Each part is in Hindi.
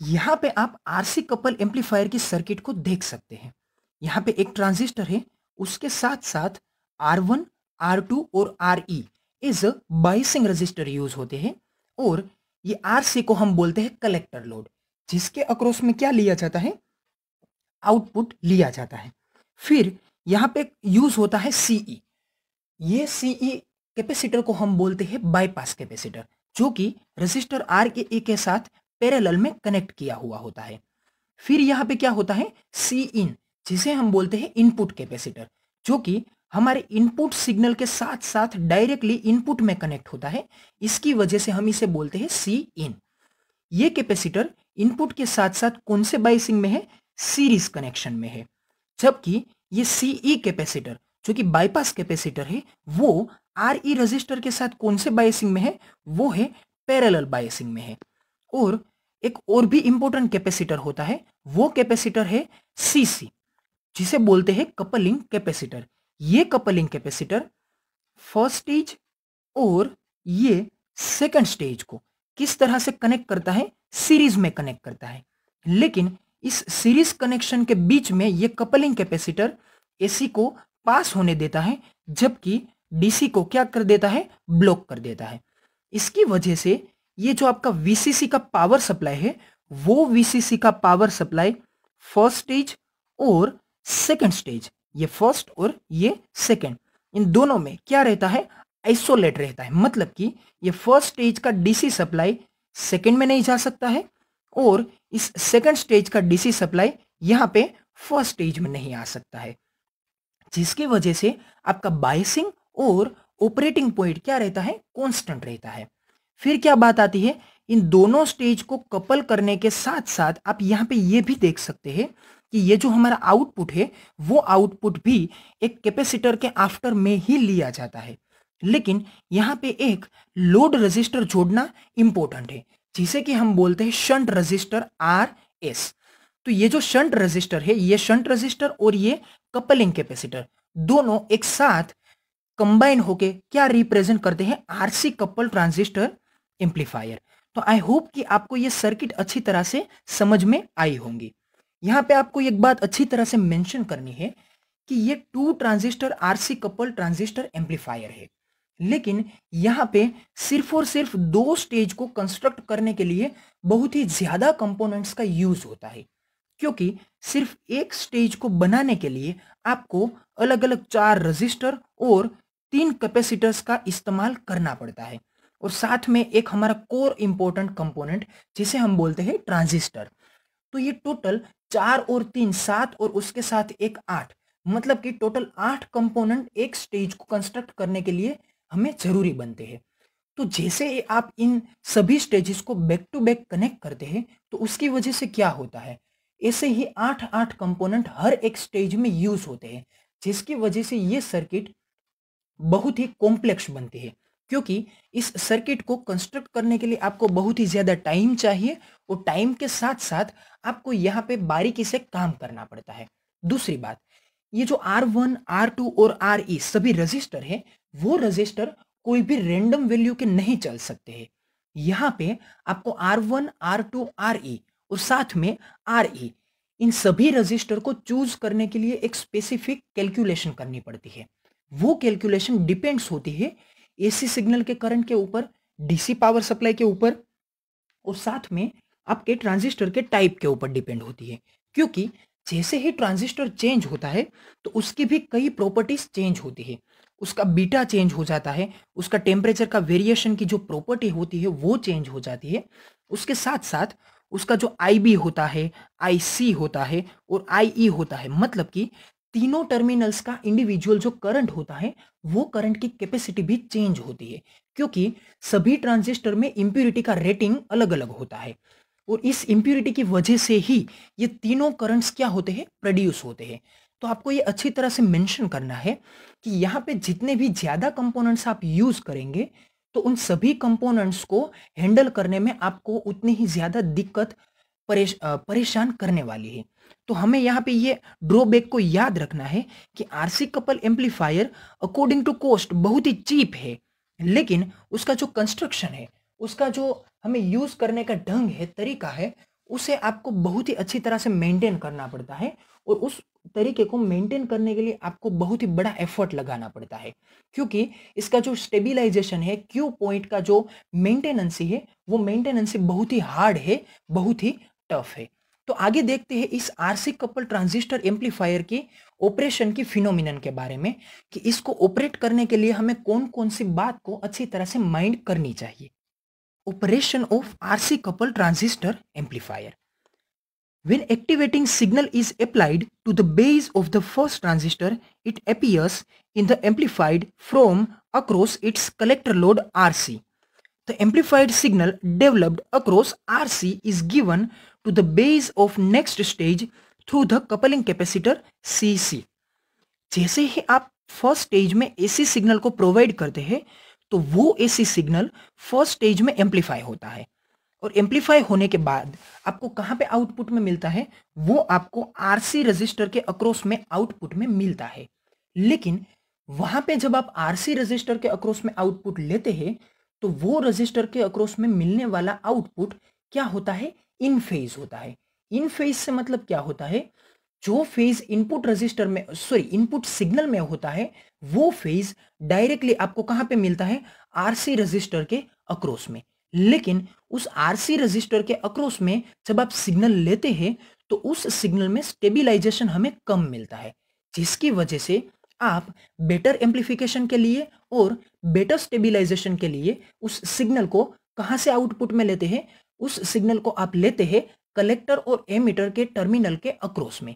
यहाँ पे आप आरसी कपल एम्पलीफायर की सर्किट को देख सकते हैं। यहाँ पे एक ट्रांजिस्टर है, उसके साथ साथ R1, R2 और RE is biasing register use होते हैं। और ये RC को हम बोलते हैं कलेक्टर लोड, जिसके अक्रॉस में क्या लिया जाता है, आउटपुट लिया जाता है। फिर यहाँ पे यूज होता है सीई। ये सीई कैपेसिटर को हम बोलते हैं बाईपास कैपेसिटर, जो कि रजिस्टर आर के साथ पैरेलल में कनेक्ट किया हुआ होता है। फिर यहाँ पे क्या होता है, सी इन, जिसे हम बोलते हैं इनपुट कैपेसिटर, जो कि हमारे इनपुट सिग्नल के साथ साथ डायरेक्टली इनपुट में कनेक्ट होता है। इसकी वजह से हम इसे बोलते हैं सी इन। ये कैपेसिटर इनपुट के साथ साथ कौन से बाइसिंग में है, सीरीज कनेक्शन में है। जबकि ये सीई कैपेसिटर जो कि बाईपास कैपेसिटर है, वो आर ई रजिस्टर के साथ कौन से बायसिंग में है, वो है पैरेलल बायसिंग में है। और एक और भी इंपॉर्टेंट कैपेसिटर होता है, वो कैपेसिटर है सीसी, जिसे बोलते हैं कपलिंग कैपेसिटर। ये कपलिंग कैपेसिटर फर्स्ट स्टेज और ये सेकंड स्टेज को किस तरह से कनेक्ट करता है, सीरीज में कनेक्ट करता है। लेकिन इस सीरीज कनेक्शन के बीच में ये कपलिंग कैपेसिटर एसी को पास होने देता है, जबकि डीसी को क्या कर देता है, ब्लॉक कर देता है। इसकी वजह से ये जो आपका वीसीसी का पावर सप्लाई है, वो वीसीसी का पावर सप्लाई फर्स्ट स्टेज और सेकंड स्टेज, ये फर्स्ट और ये सेकंड, इन दोनों में क्या रहता है, आइसोलेट रहता है। मतलब कि ये फर्स्ट स्टेज का डीसी सप्लाई सेकंड में नहीं जा सकता है, और इस सेकंड स्टेज का डीसी सप्लाई यहां पे फर्स्ट स्टेज में नहीं आ सकता है, जिसकी वजह से आपका बायसिंग और ऑपरेटिंग पॉइंट क्या रहता है, कांस्टेंट रहता है। फिर क्या बात आती है, इन दोनों स्टेज को कपल करने के साथ साथ आप यहां पे ये भी देख सकते हैं कि ये जो हमारा आउटपुट है, वो आउटपुट भी एक कैपेसिटर के आफ्टर में ही लिया जाता है। लेकिन यहां पे एक लोड रजिस्टर जोड़ना इंपॉर्टेंट है, जिसे कि हम बोलते हैं शंट रजिस्टर आर एस। तो ये जो शंट रजिस्टर है, ये शंट रजिस्टर और ये कपलिंग कैपेसिटर दोनों एक साथ कंबाइन होके क्या रिप्रेजेंट करते हैं, आरसी कपल ट्रांजिस्टर एम्पलीफायर। तो आई होप कि आपको ये सर्किट अच्छी तरह से समझ में आई होंगी। यहां पे आपको एक बात अच्छी तरह से मेंशन करनी है कि ये 2 transistor RC couple transistor amplifier है। लेकिन यहां पे सिर्फ और सिर्फ 2 स्टेज को कंस्ट्रक्ट करने के लिए बहुत ही ज्यादा कंपोनेंट्स का यूज होता है, क्योंकि सिर्फ एक स्टेज को बनाने के लिए आपको अलग अलग 4 रजिस्टर और 3 कैपेसिटर्स का इस्तेमाल करना पड़ता है, और साथ में एक हमारा कोर इंपॉर्टेंट कंपोनेंट जिसे हम बोलते हैं ट्रांजिस्टर। तो ये टोटल 4 और 3 7 और उसके साथ एक 8, मतलब कि टोटल 8 कंपोनेंट एक स्टेज को कंस्ट्रक्ट करने के लिए हमें जरूरी बनते हैं। तो जैसे आप इन सभी स्टेजेस को बैक टू बैक कनेक्ट करते हैं, तो उसकी वजह से क्या होता है, ऐसे ही 8 कंपोनेंट हर एक स्टेज में यूज होते हैं, जिसकी वजह से ये सर्किट बहुत ही कॉम्प्लेक्स बनती है। क्योंकि इस सर्किट को कंस्ट्रक्ट करने के लिए आपको बहुत ही ज्यादा टाइम चाहिए, और टाइम के साथ साथ आपको यहाँ पे बारीकी से काम करना पड़ता है। दूसरी बात, ये जो R1, R2 और RE सभी रजिस्टर है, वो रजिस्टर कोई भी रैंडम वैल्यू के नहीं चल सकते हैं। यहाँ पे आपको R1, R2, RE और साथ में RE, इन सभी रजिस्टर को चूज करने के लिए एक स्पेसिफिक कैलकुलेशन करनी पड़ती है। वो कैलकुलेशन डिपेंड्स होती है एसी सिग्नल के करंट के ऊपर, डीसी पावर सप्लाई के ऊपर, और साथ में आपके ट्रांजिस्टर के टाइप के ऊपर डिपेंड होती है। क्योंकि जैसे ही ट्रांजिस्टर चेंज होता है, तो उसकी भी कई प्रॉपर्टीज चेंज होती है। उसका बीटा चेंज हो जाता है, उसका टेम्परेचर का वेरिएशन की जो प्रॉपर्टी होती है वो चेंज हो जाती है। उसके साथ साथ उसका जो IB होता है, IC होता है और IE होता है, मतलब कि तीनों टर्मिनल्स का इंडिविजुअल जो करंट होता है, वो करंट की कैपेसिटी भी चेंज होती है। क्योंकि सभी ट्रांजिस्टर में इंप्यूरिटी का रेटिंग अलग अलग होता है, और इस इंप्यूरिटी की वजह से ही ये तीनों करंट्स क्या होते हैं, प्रोड्यूस होते हैं। तो आपको ये अच्छी तरह से मेंशन करना है कि यहाँ पे जितने भी ज्यादा कंपोनेंट्स आप यूज करेंगे, तो उन सभी कंपोनेंट्स को हैंडल करने में आपको उतनी ही ज्यादा दिक्कत परेशान करने वाली है। तो हमें यहाँ पे ये ड्रॉबैक को याद रखना है कि RC couple amplifier according to cost बहुत ही चीप है, लेकिन उसका जो कंस्ट्रक्शन है, उसका जो हमें यूज करने का ढंग है, तरीका है, उसे आपको बहुत ही अच्छी तरह से मेंटेन करना पड़ता है और उस तरीके को मेंटेन करने के लिए आपको बहुत ही बड़ा एफर्ट लगाना पड़ता है, क्योंकि इसका जो स्टेबलाइजेशन है, क्यू पॉइंट का जो मेंटेनेंसी है, वो मेंटेनेंसी बहुत ही हार्ड है, बहुत ही टफ है। तो आगे देखते हैं इस आरसी कपल ट्रांजिस्टर एम्पलीफायर की ऑपरेशन की फिनोमिनन के बारे में, कि इसको ऑपरेट करने के लिए हमें कौन कौन सी बात को अच्छी तरह से माइंड करनी चाहिए। Operation of RC coupled transistor amplifier. When activating signal is applied to the base of the first transistor, it appears in the amplified from across its collector load RC. The amplified signal developed across RC is given to the base of next stage through the coupling capacitor CC. जैसे ही आप फर्स्ट स्टेज में एसी सिग्नल को प्रोवाइड करते हैं, तो वो एसी सिग्नल फर्स्ट स्टेज में एम्पलीफाई होता है और एम्पलीफाई होने के बाद आपको कहां पे आउटपुट में मिलता है, वो आपको आरसी रजिस्टर के अक्रॉस में आउटपुट में मिलता है। लेकिन वहां पे जब आप आरसी रजिस्टर के अक्रॉस में आउटपुट लेते हैं, तो वो रजिस्टर के अक्रॉस में मिलने वाला आउटपुट क्या होता है, इन फेज होता है। इन फेज से मतलब क्या होता है, जो फेज इनपुट रजिस्टर में इनपुट सिग्नल में होता है, वो फेज डायरेक्टली आपको कहां पे मिलता है, आरसी रजिस्टर के अक्रॉस में। लेकिन उस आरसी रजिस्टर के अक्रॉस में जब आप सिग्नल लेते हैं, तो उस सिग्नल में स्टेबिलाईजेशन हमें कम मिलता है, जिसकी वजह से आप बेटर एम्पलीफिकेशन के लिए और बेटर स्टेबिलाईजेशन के लिए उस सिग्नल को कहां से आउटपुट में लेते हैं, उस सिग्नल को आप लेते हैं कलेक्टर और एमीटर के टर्मिनल के अक्रॉस में,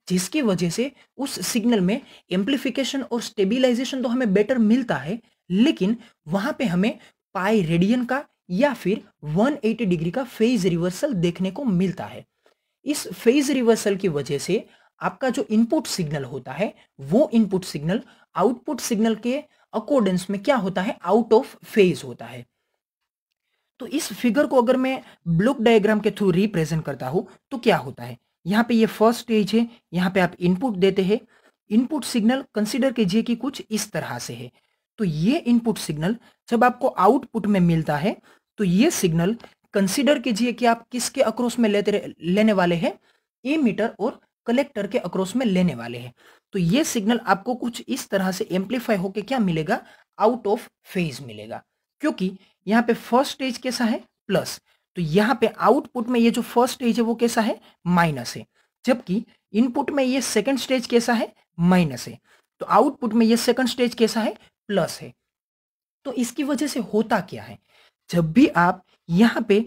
जिसकी वजह से उस सिग्नल में एम्पलीफिकेशन और स्टेबिलाईजेशन तो हमें बेटर मिलता है, लेकिन वहां पे हमें पाई रेडियन का या फिर 180 डिग्री का फेज रिवर्सल देखने को मिलता है। इस फेज रिवर्सल की वजह से आपका जो इनपुट सिग्नल होता है, वो इनपुट सिग्नल आउटपुट सिग्नल के अकॉर्डेंस में क्या होता है, आउट ऑफ फेज होता है। तो इस फिगर को अगर मैं ब्लॉक डायग्राम के थ्रू रिप्रेजेंट करता हूं, तो क्या होता है, यहाँ पे ये फर्स्ट स्टेज है, यहाँ पे आप इनपुट देते हैं, इनपुट सिग्नल कंसीडर कीजिए कि कुछ इस तरह से है। तो ये इनपुट सिग्नल जब आपको आउटपुट में मिलता है, तो ये सिग्नल कंसीडर कीजिए कि आप किसके अक्रॉस में लेने वाले हैं, एमीटर और कलेक्टर के अक्रॉस में लेने वाले हैं। तो ये सिग्नल आपको कुछ इस तरह से एम्पलीफाई होकर क्या मिलेगा, आउट ऑफ फेज मिलेगा, क्योंकि यहाँ पे फर्स्ट स्टेज कैसा है, प्लस, तो यहाँ पे आउटपुट में ये जो फर्स्ट स्टेज है वो कैसा है, माइनस है, जबकि इनपुट में ये सेकंड स्टेज कैसा है, माइनस है, तो आउटपुट में ये सेकंड स्टेज कैसा है, प्लस है। तो इसकी वजह से होता क्या है, जब भी आप यहाँ पे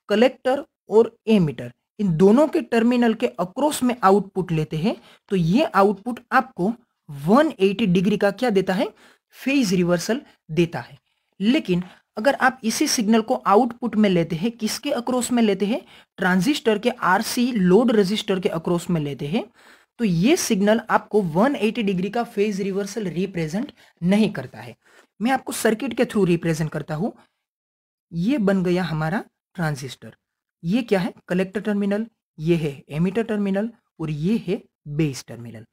कलेक्टर और एमीटर इन दोनों के टर्मिनल के अक्रॉस में आउटपुट लेते हैं, तो ये आउटपुट आपको 180 डिग्री का क्या देता है, फेज रिवर्सल देता है। लेकिन अगर आप इसी सिग्नल को आउटपुट में लेते हैं, किसके अक्रॉस में लेते हैं, ट्रांजिस्टर के आरसी लोड रजिस्टर के अक्रॉस में लेते हैं, तो ये सिग्नल आपको 180 डिग्री का फेज रिवर्सल रिप्रेजेंट नहीं करता है। मैं आपको सर्किट के थ्रू रिप्रेजेंट करता हूं। ये बन गया हमारा ट्रांजिस्टर, ये क्या है, कलेक्टर टर्मिनल, ये है एमीटर टर्मिनल और ये है बेस टर्मिनल।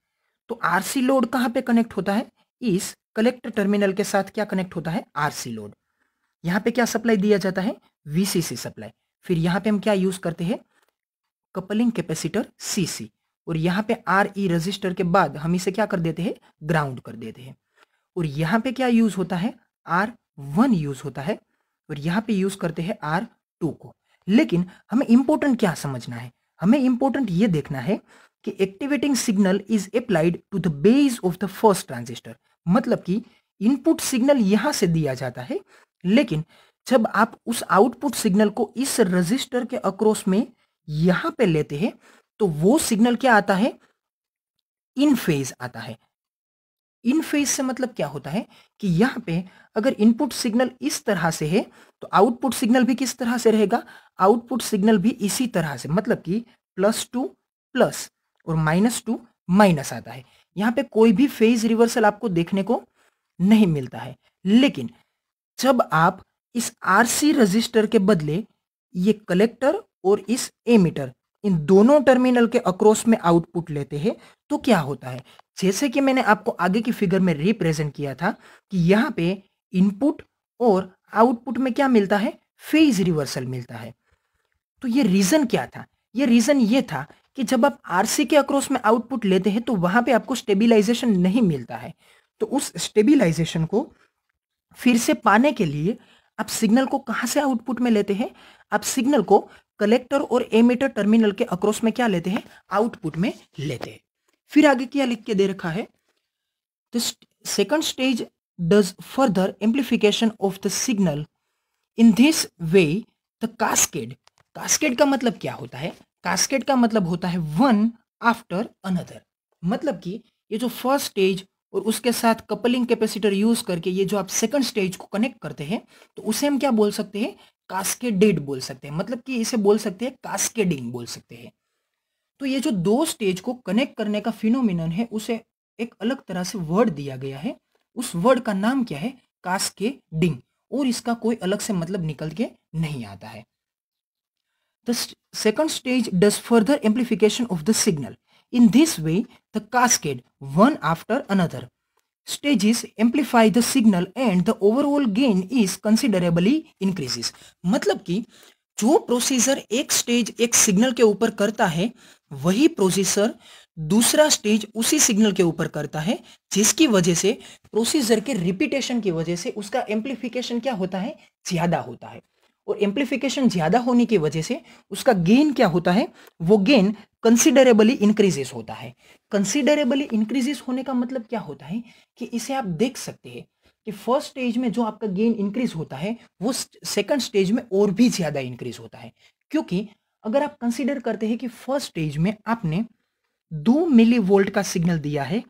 तो आरसी लोड कहां पे कनेक्ट होता है, इस कलेक्टर टर्मिनल के साथ क्या कनेक्ट होता है, आरसी लोड। यहां पे क्या सप्लाई दिया जाता है, वीसीसी सप्लाई। फिर यहां पे हम क्या यूज करते हैं, कपलिंग कैपेसिटर सीसी, और यहां पे आर ई रजिस्टर के बाद हम इसे क्या कर देते हैं, ग्राउंड कर देते हैं। और यहां पे क्या यूज होता है, R1 यूज होता है, और यहां पे यूज करते हैं R2 को। लेकिन हमें इंपॉर्टेंट क्या समझना है, हमें इंपॉर्टेंट ये देखना है कि activating signal is applied to the base of the first transistor, मतलब कि इनपुट सिग्नल यहां से दिया जाता है, लेकिन जब आप उस आउटपुट सिग्नल को इस रजिस्टर के अक्रॉस में यहां पे लेते हैं, तो वो सिग्नल क्या आता है, इन फेज आता है। इन फेज से मतलब क्या होता है कि यहां पे अगर इनपुट सिग्नल इस तरह से है, तो आउटपुट सिग्नल भी किस तरह से रहेगा, आउटपुट सिग्नल भी इसी तरह से, मतलब कि +2 प्लस और -2 माइनस आता है। यहां पे कोई भी फेज रिवर्सल आपको देखने को नहीं मिलता है। लेकिन जब आप इस आरसी रजिस्टर के बदले ये कलेक्टर और इस एमीटर इन दोनों टर्मिनल के अक्रॉस में आउटपुट लेते हैं, तो क्या होता है, जैसे कि मैंने आपको आगे की फिगर में रिप्रेजेंट किया था कि यहां पे इनपुट और आउटपुट में क्या मिलता है, फेज रिवर्सल मिलता है। तो ये रीजन क्या था, ये रीज़न ये था कि जब आप आरसी के अक्रॉस में आउटपुट लेते हैं तो वहाँ पे आपको स्टेबिलाइजेशन नहीं मिलता है। तो उस स्टेबिलाइजेशन को फिर से पाने के लिए आप सिग्नल को कहाँ से आउटपुट में लेते हैं? आप सिग्नल को कलेक्टर और एमिटर टर्मिनल के अक्रॉस में क्या लेते हैं? आउटपुट में लेते हैं। फिर आगे क्या लिख के दे रखा है? The second stage does further amplification of the signal in this way the cascade. Cascade का मतलब क्या होता है? कास्केड का मतलब होता है वन आफ्टर अनदर। मतलब कि ये जो फर्स्ट स्टेज और उसके साथ कपलिंग कैपेसिटर यूज करके ये जो आप सेकंड स्टेज को कनेक्ट करते हैं तो उसे हम क्या बोल सकते हैं? कास्केडेड बोल सकते हैं। मतलब कि इसे बोल सकते हैं कास्केडिंग बोल सकते हैं। तो ये जो दो स्टेज को कनेक्ट करने का फिनोमिनन है उसे एक अलग तरह से वर्ड दिया गया है। उस वर्ड का नाम क्या है? कास्केडिंग। और इसका कोई अलग से मतलब निकल के नहीं आता है। The second stage does further amplification of the signal. In this way, the cascade, one after another, stages amplify the signal and the overall gain is considerably increases. मतलब कि जो प्रोसीजर एक स्टेज एक सिग्नल के ऊपर करता है वही प्रोसीजर दूसरा स्टेज उसी सिग्नल के ऊपर करता है, जिसकी वजह से प्रोसीजर के रिपीटेशन की वजह से उसका एम्प्लीफिकेशन क्या होता है? ज्यादा होता है। और एम्प्लीफिकेशन ज्यादा होने की वजह से उसका गेन क्या होता है? वो गेन कंसिडरेबली इंक्रीजेस होता है। कंसिडरेबली इंक्रीजेस होने का मतलब क्या होता है कि इसे आप देख सकते हैं कि फर्स्ट स्टेज में जो आपका गेन इंक्रीज होता है वो सेकंड स्टेज में और भी ज्यादा इंक्रीज होता है। क्योंकि अगर आप कंसीडर करते हैं कि फर्स्ट स्टेज में आपने 2 मिली वोल्ट का सिग्नल दिया है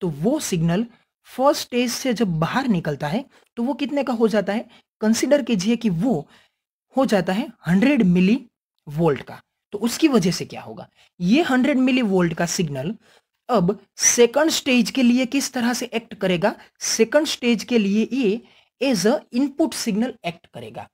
तो वो सिग्नल फर्स्ट स्टेज से जब बाहर निकलता है तो वो कितने का हो जाता है? कंसीडर कीजिए कि वो हो जाता है 100 मिली वोल्ट का। तो उसकी वजह से क्या होगा? ये 100 मिली वोल्ट का सिग्नल अब सेकंड स्टेज के लिए किस तरह से एक्ट करेगा? सेकंड स्टेज के लिए ये as a input signal act करेगा।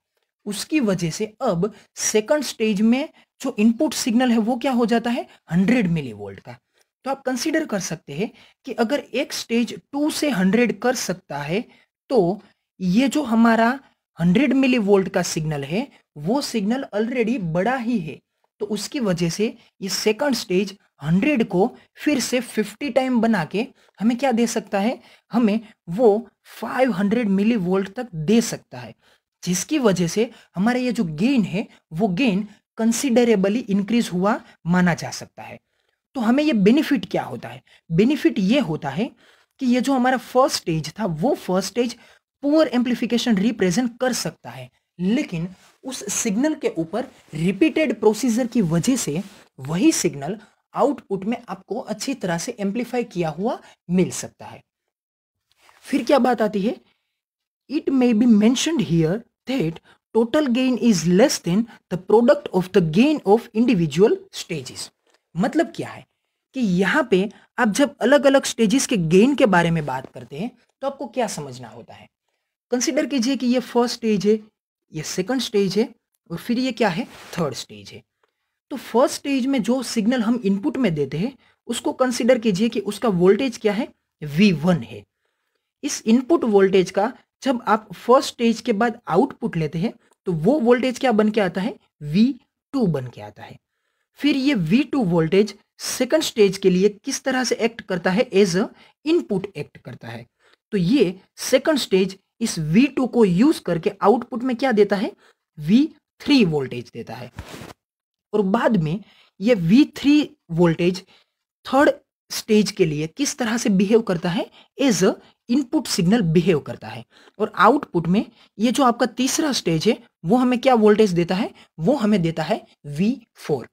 उसकी वजह से अब सेकंड स्टेज में जो इनपुट सिग्नल है वो क्या हो जाता है? 100 मिली वोल्ट का। तो आप कंसीडर कर सकते हैं कि अगर एक स्टेज 2 से 100 कर सकता है तो ये जो हमारा 100 मिली वोल्ट का सिग्नल है वो सिग्नल ऑलरेडी बड़ा ही है। तो उसकी वजह से ये सेकंड स्टेज 100 को फिर से 50 टाइम बना के हमें क्या दे सकता है? हमें वो 500 मिली वोल्ट तक दे सकता है, जिसकी वजह से हमारा ये जो गेन है वो गेन कंसिडरेबली इंक्रीज हुआ माना जा सकता है। तो हमें ये बेनिफिट क्या होता है? बेनिफिट ये होता है कि ये जो हमारा फर्स्ट स्टेज था वो first stage poor amplification represent कर सकता है, लेकिन उस सिग्नल के ऊपर रिपीटेड प्रोसीजर की वजह से वही सिग्नल आउटपुट में आपको अच्छी तरह से एम्प्लीफाई किया हुआ मिल सकता है। फिर क्या बात आती है? It may be mentioned here that total gain is less than the product of the gain of individual stages. मतलब क्या है कि यहाँ पे आप जब अलग अलग स्टेजेस के गेन के बारे में बात करते हैं तो आपको क्या समझना होता है? कंसिडर कीजिए कि ये फर्स्ट स्टेज है, ये सेकंड स्टेज है और फिर ये क्या है? थर्ड स्टेज है। तो फर्स्ट स्टेज में जो सिग्नल हम इनपुट में देते हैं उसको कंसिडर कीजिए कि उसका वोल्टेज क्या है? V1 है। इस इनपुट वोल्टेज का जब आप फर्स्ट स्टेज के बाद आउटपुट लेते हैं तो वो वोल्टेज क्या बन के आता है? V2 बन के आता है। फिर ये V2 वोल्टेज सेकंड स्टेज के लिए किस तरह से एक्ट करता है? एज अ इनपुट एक्ट करता है। तो ये सेकंड स्टेज इस V2 को यूज करके आउटपुट में क्या देता है? V3 वोल्टेज देता है। और बाद में ये V3 वोल्टेज थर्ड स्टेज के लिए किस तरह से बिहेव करता है? As a input signal behave करता है। और आउटपुट में ये जो आपका तीसरा स्टेज है वो हमें क्या वोल्टेज देता है? वो हमें देता है V4।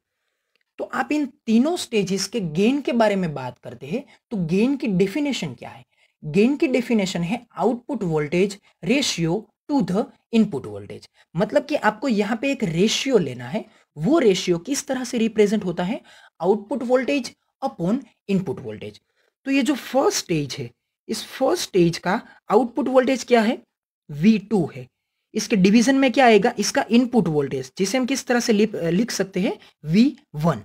तो आप इन तीनों स्टेजेस के गेन के बारे में बात करते हैं तो गेन की डेफिनेशन क्या है? गेन की डेफिनेशन है output voltage ratio two the input voltage. मतलब कि आपको यहाँ पे एक रेशियो लेना है। वो रेशियो किस तरह से रिप्रेजेंट होता है? Output voltage upon input voltage. तो ये जो फर्स्ट स्टेज है इस फर्स्ट स्टेज का आउटपुट वोल्टेज क्या है? V2 है। इसके डिवीजन में क्या आएगा? इसका इनपुट वोल्टेज, जिसे हम किस तरह से लिख सकते हैं? V1।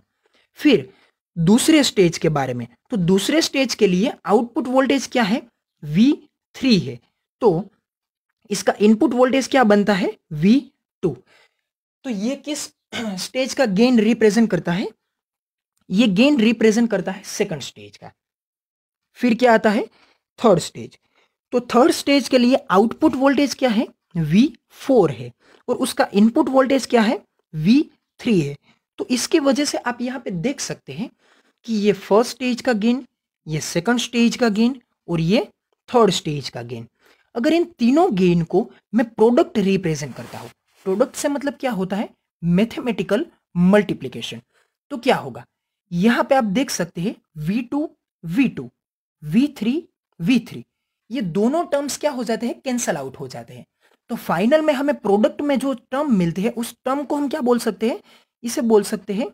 फिर दूसरे स्टेज के बारे में, तो दूसरे स्टेज के लिए आउटपुट वोल्टेज क्या है? V3 है। तो इसका इनपुट वोल्टेज क्या बनता है? V2। तो ये किस स्टेज का गेन रिप्रेजेंट करता है, ये गेन रिप्रेजेंट करता है सेकंड स्टेज का। फिर क्या आता है? Third stage. तो थर्ड स्टेज के लिए आउटपुट वोल्टेज क्या है? V4 है और उसका इनपुट वोल्टेज क्या है? V3 है। तो इसकी वजह से आप यहां पे देख सकते हैं कि ये फर्स्ट स्टेज का गेन, ये सेकंड स्टेज का गेन और ये थर्ड स्टेज का गेन। अगर इन तीनों गेन को मैं प्रोडक्ट रिप्रेजेंट करता हूं, प्रोडक्ट से मतलब क्या होता है? Mathematical multiplication. तो क्या होगा? यहां पे आप देख सकते हैं V2 V2, V3 V3, ये दोनों टर्म्स क्या हो जाते हैं? कैंसल आउट हो जाते हैं। तो फाइनल में हमें प्रोडक्ट में जो टर्म मिलते हैं उस टर्म को हम क्या बोल सकते हैं? इसे बोल सकते हैं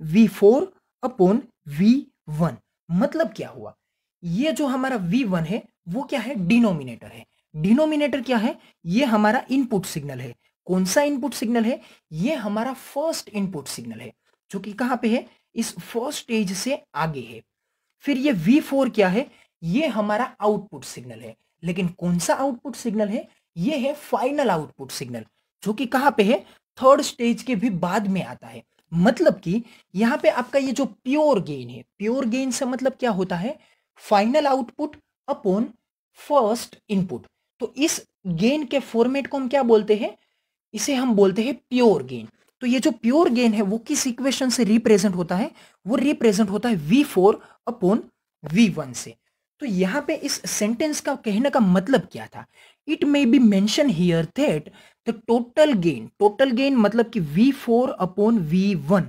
V4 अपॉन V1। मतलब क्या हुआ? ये जो हमारा V1 है वो क्या है? डिनोमिनेटर है। डिनोमिनेटर क्या है? ये हमारा इनपुट सिग्नल है। कौन सा इनपुट सिग्नल है? ये हमारा फर्स्ट इनपुट सिग्नल है, जो कि कहां पे है? इस फर्स्ट स्टेज से आगे है। फिर ये V4 क्या है? ये हमारा आउटपुट सिग्नल है। लेकिन कौन सा आउटपुट सिग्नल है? ये है फाइनल आउटपुट सिग्नल, जो कि कहां पे है? थर्ड स्टेज के भी बाद में आता है। मतलब कि यहां पे आपका ये जो प्योर गेन है, प्योर गेन से मतलब क्या होता है? Final output upon first input. तो इस गेन के फॉर्मेट को हम क्या बोलते हैं? इसे हम बोलते हैं प्योर गेन। तो ये जो प्योर गेन है वो किस इक्वेशन से रिप्रेजेंट होता है? वो रिप्रेजेंट होता है V4 अपॉन V1 से। तो यहां पे इस सेंटेंस का कहने का मतलब क्या था? It may be mention here that the total gain मतलब कि V4 अपॉन V1,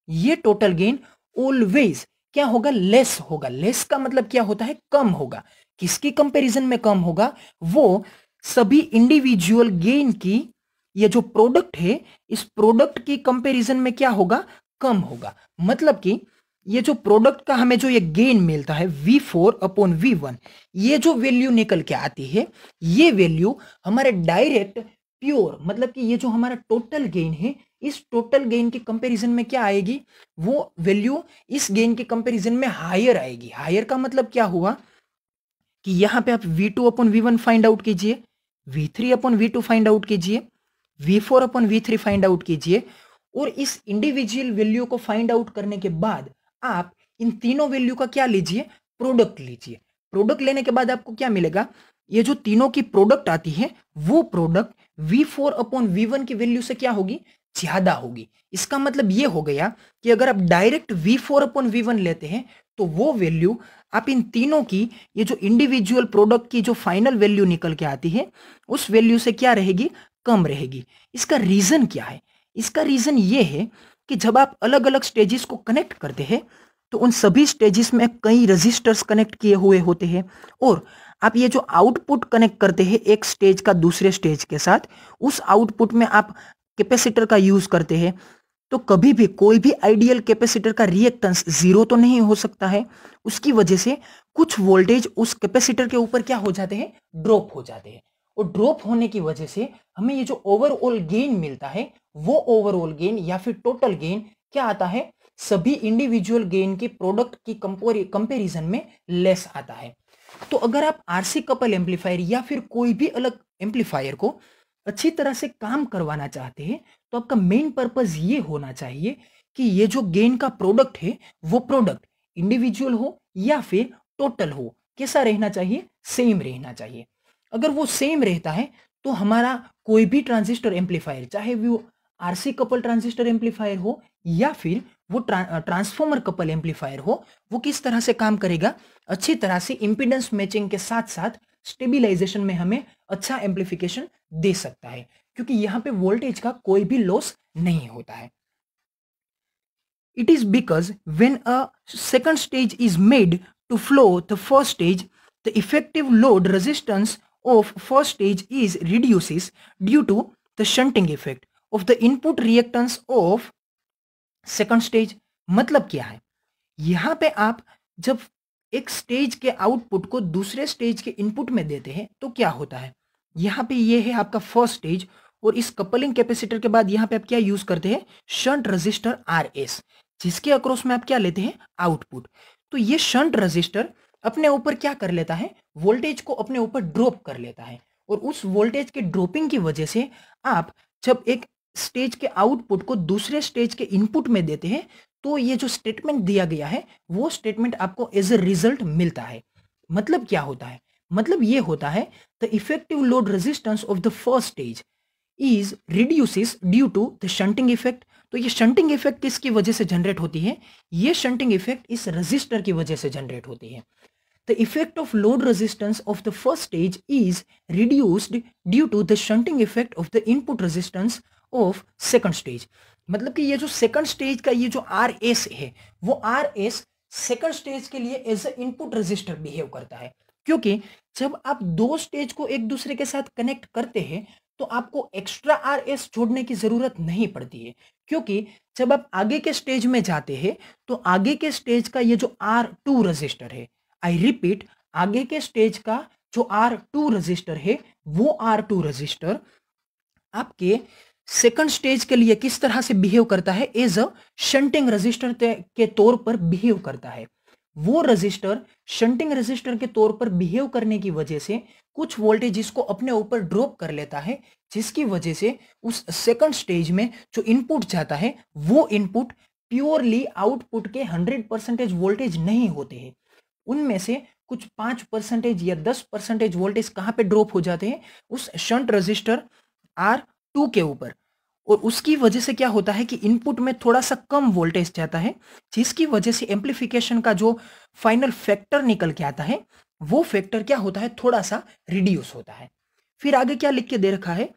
ये टोटल गेन ऑलवेज क्या होगा? लेस होगा। लेस का मतलब क्या होता है? कम होगा। किसकी कंपैरिजन में कम होगा? वो सभी इंडिविजुअल गेन की, ये जो प्रोडक्ट है इस प्रोडक्ट की कंपैरिजन में क्या होगा? कम होगा। मतलब कि ये जो प्रोडक्ट का हमें जो ये गेन मिलता है V4 अपॉन V1, ये जो वैल्यू निकल के आती है, ये वैल्यू हमारे डायरेक्ट प्योर मतलब कि ये जो हमारा टोटल गेन है, इस टोटल गेन की कंपैरिजन में क्या आएगी? वो वैल्यू इस गेन के कंपैरिजन में हायर आएगी। हायर का मतलब क्या हुआ कि यहां पे आप V2 upon V1 find out कीजिए, V3 upon V2 find out कीजिए, V4 upon V3 find out कीजिए और इस इंडिविजुअल वैल्यू को फाइंड आउट करने के बाद आप इन तीनों वैल्यू का क्या लीजिए? प्रोडक्ट लीजिए। प्रोडक्ट लेने के बाद आपको क्या मिलेगा? ये जो तीनों की प्रोडक्ट आती है वो प्रोडक्ट V4 अपॉन V1 की वैल्यू से क्या होगी? ज्यादा होगी। इसका मतलब ये हो गया कि अगर आप डायरेक्ट V4 अपॉन V1 लेते हैं तो वो वैल्यू आप इन तीनों की, ये जो इंडिविजुअल प्रोडक्ट की जो फाइनल वैल्यू निकल के आती है उस वैल्यू से क्या रहेगी? कम रहेगी। इसका रीजन क्या है? इसका रीजन ये है कि जब आप अलग अलग स्टेजेस को कनेक्ट करते हैं तो उन सभी स्टेजेस में कई रजिस्टर्स कनेक्ट किए हुए होते हैं और आप ये जो आउटपुट कनेक्ट करते हैं एक स्टेज का दूसरे स्टेज के साथ, उस आउटपुट में आप कैपेसिटर का यूज करते हैं। तो कभी भी कोई भी आइडियल कैपेसिटर का रिएक्टेंस जीरो तो नहीं हो सकता है। उसकी वजह से कुछ वोल्टेज उस कैपेसिटर के ऊपर क्या हो जाते हैं? ड्रॉप हो जाते हैं। और ड्रॉप होने की वजह से हमें ये जो ओवरऑल गेन मिलता है वो ओवरऑल गेन या फिर टोटल गेन क्या आता है? सभी इंडिविजुअल गेन के प्रोडक्ट की कंपैरिजन में लेस आता है। तो अगर आप आरसी कपल एम्पलीफायर या फिर कोई भी अलग एम्पलीफायर को अच्छी तरह से काम करवाना चाहते हैं तो आपका मेन पर्पस ये होना चाहिए कि ये जो गेन का प्रोडक्ट है वो प्रोडक्ट इंडिविजुअल हो या फिर टोटल हो, कैसा रहना चाहिए? सेम रहना चाहिए। अगर वो सेम रहता है तो हमारा कोई भी ट्रांजिस्टर एम्पलीफायर, चाहे वो आरसी कपल ट्रांजिस्टर एम्पलीफायर हो या फिर वो ट्रांसफॉर्मर कपल एम्पलीफायर हो, वो किस तरह से काम करेगा? अच्छी तरह से इंपीडेंस मैचिंग के साथ साथ स्टेबिलाईजेशन में हमें अच्छा एम्पलीफिकेशन दे सकता है, क्योंकि यहां पे वोल्टेज का कोई भी लॉस नहीं होता है। It is because when a second stage is made to flow the first stage, the effective load resistance of first stage is reduces due to the shunting effect of the input reactance of second stage। मतलब क्या है? यहां पे आप जब एक स्टेज के आउटपुट को दूसरे स्टेज के इनपुट में देते हैं तो क्या होता है? यहां पे ये है आपका फर्स्ट स्टेज और इस कपलिंग कैपेसिटर के बाद यहां पे आप क्या यूज करते हैं? शंट रजिस्टर आरएस, जिसके अक्रॉस में आप क्या लेते हैं? आउटपुट। तो ये शंट रजिस्टर अपने ऊपर क्या कर लेता है? वोल्टेज को अपने ऊपर ड्रॉप कर लेता है और उस वोल्टेज के ड्रॉपिंग की वजह से आप जब एक स्टेज के आउटपुट को दूसरे स्टेज के इनपुट में देते हैं तो ये जो स्टेटमेंट दिया गया है वो स्टेटमेंट आपको एज ए रिजल्ट मिलता है। मतलब क्या होता है? मतलब ये होता है the effective load resistance of the first stage is reduces due to the shunting effect. तो ये शंटिंग इफेक्ट किसकी वजह से जनरेट होती है? ये शंटिंग इफेक्ट इस रजिस्टर की वजह से जनरेट होती है। The effect of load resistance of the first stage is reduced due to the shunting effect of the input resistance of second stage। मतलब कि ये जो सेकंड स्टेज का ये जो RS है वो RS सेकंड स्टेज के लिए as a input resistor behave करता है, क्योंकि जब आप दो स्टेज को एक दूसरे के साथ कनेक्ट करते हैं तो आपको एक्स्ट्रा RS जोड़ने की जरूरत नहीं पड़ती है, क्योंकि जब आप आगे के स्टेज में जाते हैं तो आगे के स्टेज का ये जो R2 रजिस्टर है, आई रिपीट, आगे के स्टेज का जो R2 रजिस्टर है वो R2 रजिस्टर आपके सेकंड स्टेज के लिए किस तरह से बिहेव करता है? एज अ शंटिंग रजिस्टर के तौर पर बिहेव करता है। वो रजिस्टर शंटिंग रजिस्टर के तौर पर बिहेव करने की वजह से कुछ वोल्टेज इसको अपने ऊपर ड्रॉप कर लेता है, जिसकी वजह से उस सेकंड स्टेज में जो इनपुट जाता है वो इनपुट प्योरली आउटपुट के 100% वोल्टेज नहीं होते हैं। उनमें से कुछ 5% या 10% वोल्टेज कहां पे ड्रॉप हो जाते हैं? उस शंट रजिस्टर R2 के ऊपर। और उसकी वजह से क्या होता है कि इनपुट में थोड़ा सा कम वोल्टेज जाता है, जिसकी वजह से एम्पलीफिकेशन का जो फाइनल फैक्टर निकल के आता है वो फैक्टर क्या होता है? थोड़ा सा रिड्यूस होता है। फिर आगे क्या लिख के दे रखा है?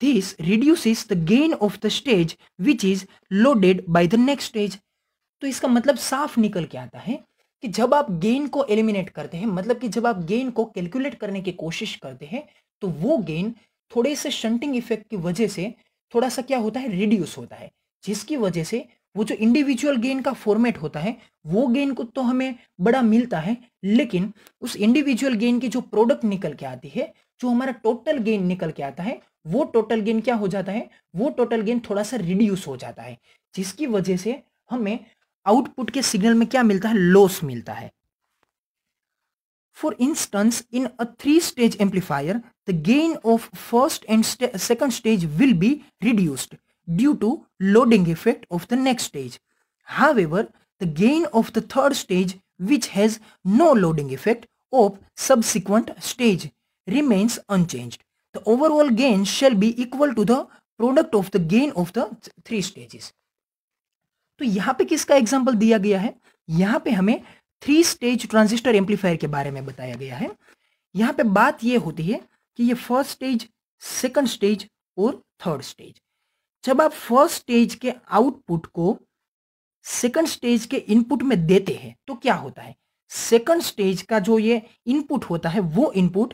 This reduces the gain of the stage which is loaded by the next stage. तो इसका मतलब साफ निकल के आता है कि जब आप गेन को एलिमिनेट करते हैं, मतलब कि जब आप गेन को कैलकुलेट करने की कोशिश करते हैं तो वो गेन थोड़े से शंटिंग इफेक्ट की वजह से थोड़ा सा क्या होता है? रिड्यूस होता है, जिसकी वजह से वो जो इंडिविजुअल गेन का फॉर्मेट होता है वो गेन को तो हमें बड़ा मिलता है, लेकिन उस इंडिविजुअल गेन की जो प्रोडक्ट निकल के आती है, जो हमारा टोटल गेन निकल के आता है, वो टोटल गेन क्या हो जाता है? वो टोटल गेन थोड़ा सा रिड्यूस हो जाता है, जिसकी वजह से हमें आउटपुट के सिग्नल में क्या मिलता है? लॉस मिलता है। For instance, in a three-stage amplifier, the gain of first and second stage will be reduced due to loading effect of the next stage. However, the gain of the third stage, which has no loading effect of subsequent stage, remains unchanged. The overall gain shall be equal to the product of the gain of the three stages. तो यहां पे किसका एग्जांपल दिया गया है? यहां पे हमें थ्री स्टेज ट्रांजिस्टर एम्पलीफायर के बारे में बताया गया है। यहां पे बात यह होती है कि ये फर्स्ट स्टेज, सेकंड स्टेज और थर्ड स्टेज, जब आप फर्स्ट स्टेज के आउटपुट को सेकंड स्टेज के इनपुट में देते हैं तो क्या होता है? सेकंड स्टेज का जो ये इनपुट होता है वो इनपुट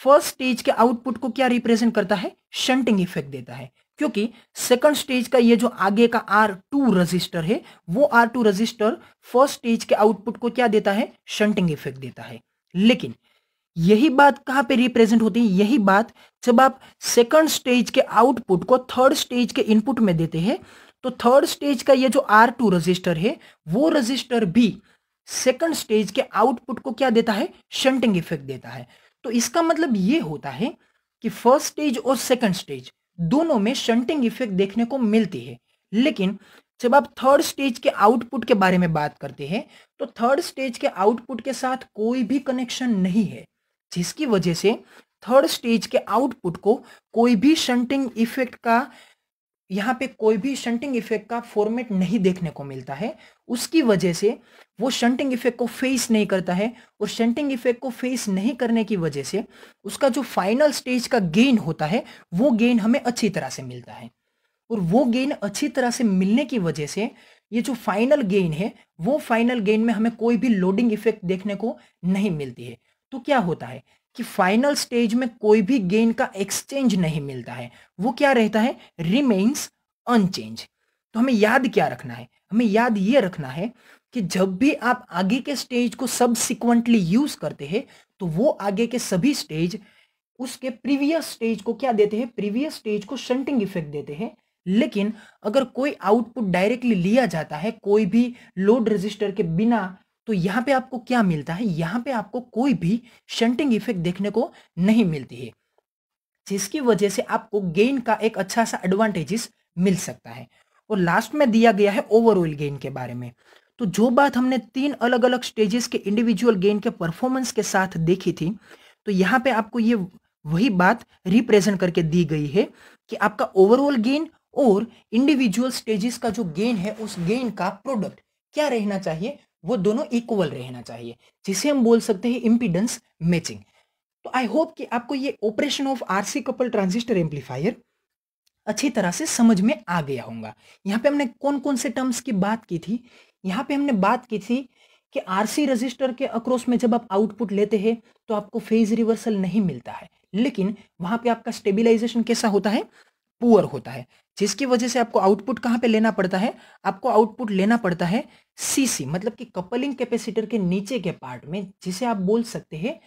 फर्स्ट स्टेज के आउटपुट को क्या रिप्रेजेंट करता है? शंटिंग इफेक्ट देता है, क्योंकि सेकंड स्टेज का ये जो आगे का R2 रजिस्टर है वो R2 रजिस्टर फर्स्ट स्टेज के आउटपुट को क्या देता है? शंटिंग इफेक्ट देता है। लेकिन यही बात कहां पे रिप्रेजेंट होती है? यही बात जब आप सेकंड स्टेज के आउटपुट को थर्ड स्टेज के इनपुट में देते हैं तो थर्ड स्टेज का ये जो R2 रजिस्टर है वो रजिस्टर भी सेकंड स्टेज के आउटपुट को क्या देता है? शंटिंग इफेक्ट देता है। तो इसका मतलब ये होता है कि फर्स्ट स्टेज और सेकंड स्टेज दोनों में शंटिंग इफेक्ट देखने को मिलती है, लेकिन जब आप थर्ड स्टेज के आउटपुट के बारे में बात करते हैं तो थर्ड स्टेज के आउटपुट के साथ कोई भी कनेक्शन नहीं है, जिसकी वजह से थर्ड स्टेज के आउटपुट को कोई भी शंटिंग इफेक्ट का यहाँ पे कोई भी शंटिंग इफेक्ट का फॉर्मेट नहीं देखने को मिलता है। उसकी वजह से वो शंटिंग इफेक्ट को फेस नहीं करता है, और शंटिंग इफेक्ट को फेस नहीं करने की वजह से उसका जो फाइनल स्टेज का गेन होता है वो गेन हमें अच्छी तरह से मिलता है, और वो गेन अच्छी तरह से मिलने की वजह से ये जो फाइनल गेन है वो फाइनल गेन में हमें कोई भी लोडिंग इफेक्ट देखने को नहीं मिलती है। तो क्या होता है कि फाइनल स्टेज में कोई भी गेन का एक्सचेंज नहीं मिलता है, वो क्या रहता है? Remains unchange. तो हमें याद क्या रखना है? हमें याद ये रखना है कि जब भी आप आगे के स्टेज को सबसिक्वेंटली यूज करते हैं तो वो आगे के सभी स्टेज उसके प्रीवियस स्टेज को क्या देते हैं? प्रीवियस स्टेज को शंटिंग इफेक्ट देते हैं। लेकिन अगर कोई आउटपुट डायरेक्टली लिया जाता है कोई भी लोड रेजिस्टर के बिना, तो यहां पे आपको क्या मिलता है? यहां पे आपको कोई भी शंटिंग इफेक्ट देखने को नहीं मिलती है। जिसकी वजह से आपको गेन का एक अच्छा सा एडवांटेजेस मिल सकता है। और लास्ट में दिया गया है ओवरऑल गेन के बारे में। तो जो बात हमने 3 अलग-अलग स्टेजेस के इंडिविजुअल गेन के परफॉर्मेंस के साथ देखी थी, तो यहाँ पे आपको ये वही बात रिप्रेजेंट करके दी गई है कि आपका ओवरऑल गेन और इंडिविजुअल स्टेजेस का जो गेन है, उस गेन का प्रोडक्ट क्या रहना चाहिए, वो दोनों इक्वल रहना चाहिए, जिसे हम बोल सकते हैं इम्पीडेंस मैचिंग। तो आई होप कि आपको ये operation of RC couple transistor amplifier अच्छी तरह से समझ में आ गया होगा। यहाँ पे हमने कौन कौन से टर्म्स की बात की थी। यहाँ पे हमने बात की थी कि आरसी रजिस्टर के अक्रॉस में जब आप आउटपुट लेते हैं तो आपको फेज रिवर्सल नहीं मिलता है, लेकिन वहां पे आपका स्टेबिलाईजेशन कैसा होता है, पुअर होता है, जिसकी वजह से आपको आउटपुट कहां पे लेना पड़ता है, आपको आउटपुट लेना पड़ता है सीसी, मतलब कि कपलिंग कैपेसिटर के नीचे के पार्ट में, जिसे आप बोल सकते हैं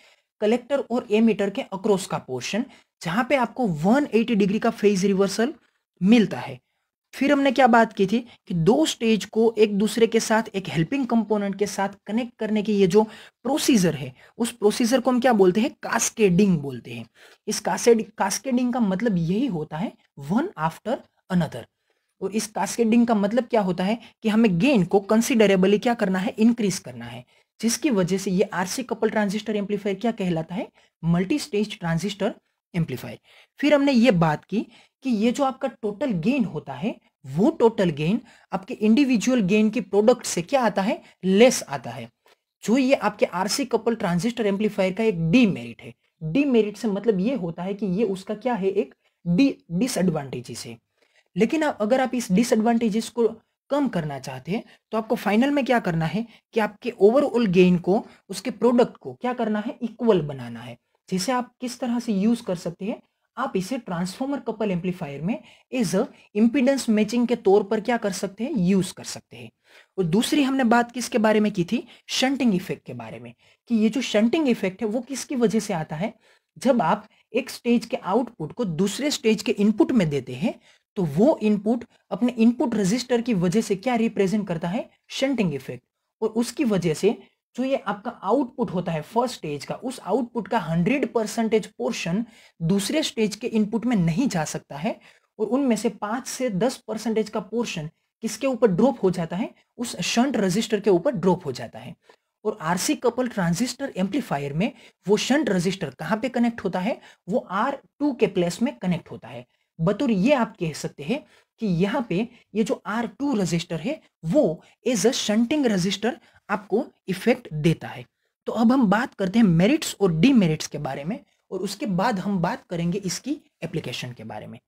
कलेक्टर और एमीटर के अक्रॉस का पोर्शन, जहां पे आपको 180 डिग्री का फेज रिवर्सल मिलता है। फिर हमने क्या बात की थी कि दो स्टेज को एक दूसरे के साथ एक हेल्पिंग कंपोनेंट के साथ कनेक्ट करने की ये जो प्रोसीजर है, उस प्रोसीजर को हम क्या बोलते हैं, कास्केडिंग बोलते हैं। इस कास्केडिंग का मतलब यही होता है वन आफ्टर अनदर। और इस कास्केडिंग का मतलब क्या होता है कि हमें गेन को कंसिडरेबली क्या करना है, इंक्रीज करना है, जिसकी वजह से ये आरसी कपल ट्रांजिस्टर एम्पलीफायर क्या कहलाता है, मल्टी स्टेज ट्रांजिस्टर एम्पलीफायर। फिर हमने ये बात की कि ये जो आपका टोटल गेन होता है, वो टोटल गेन आपके इंडिविजुअल गेन के प्रोडक्ट से क्या आता है, लेस आता है, जो ये आपके आरसी कपल ट्रांजिस्टर एम्पलीफायर का एक डीमेरिट है। डीमेरिट से मतलब ये होता है कि ये उसका क्या है, एक डिसएडवांटेजेस है। लेकिन अगर आप इस डिसएडवांटेजेस को कम करना चाहते हैं तो आपको फाइनल में क्या करना है कि आपके ओवरऑल गेन को, उसके प्रोडक्ट को क्या करना है, इक्वल बनाना है। जिसे आप किस तरह से यूज कर सकते हैं, आप इसे ट्रांसफॉर्मर कपल एम्पलीफायर में एज अ इंपीडेंस मैचिंग के तौर पर क्या कर सकते हैं, यूज कर सकते हैं। और दूसरी हमने बात किसके बारे में की थी, शंटिंग इफेक्ट के बारे में, कि ये जो शंटिंग इफेक्ट है वो किसकी वजह से आता है, जब आप एक स्टेज के आउटपुट को दूसरे स्टेज के इनपुट में देते हैं तो वो इनपुट अपने इनपुट रजिस्टर की वजह से क्या रिप्रेजेंट करता है, शंटिंग इफेक्ट। और उसकी वजह से जो ये आपका आउटपुट होता है फर्स्ट स्टेज का, उस आउटपुट का 100% पोर्शन दूसरे स्टेज के इनपुट में नहीं जा सकता है, और उनमें से 5 से 10% का पोर्शन किसके ऊपर ड्रॉप हो जाता है, उस शंट रजिस्टर के ऊपर ड्रॉप हो जाता है। और आरसी कपल ट्रांजिस्टर एम्पलीफायर में वो शंट रजिस्टर कहां पे कनेक्ट होता है, वो R2 के प्लेस में कनेक्ट होता है। बतौर ये आप कह सकते हैं कि यहाँ पे ये जो R2 रजिस्टर है वो एज अ शंटिंग रजिस्टर आपको इफेक्ट देता है। तो अब हम बात करते हैं मेरिट्स और डीमेरिट्स के बारे में, और उसके बाद हम बात करेंगे इसकी एप्लीकेशन के बारे में।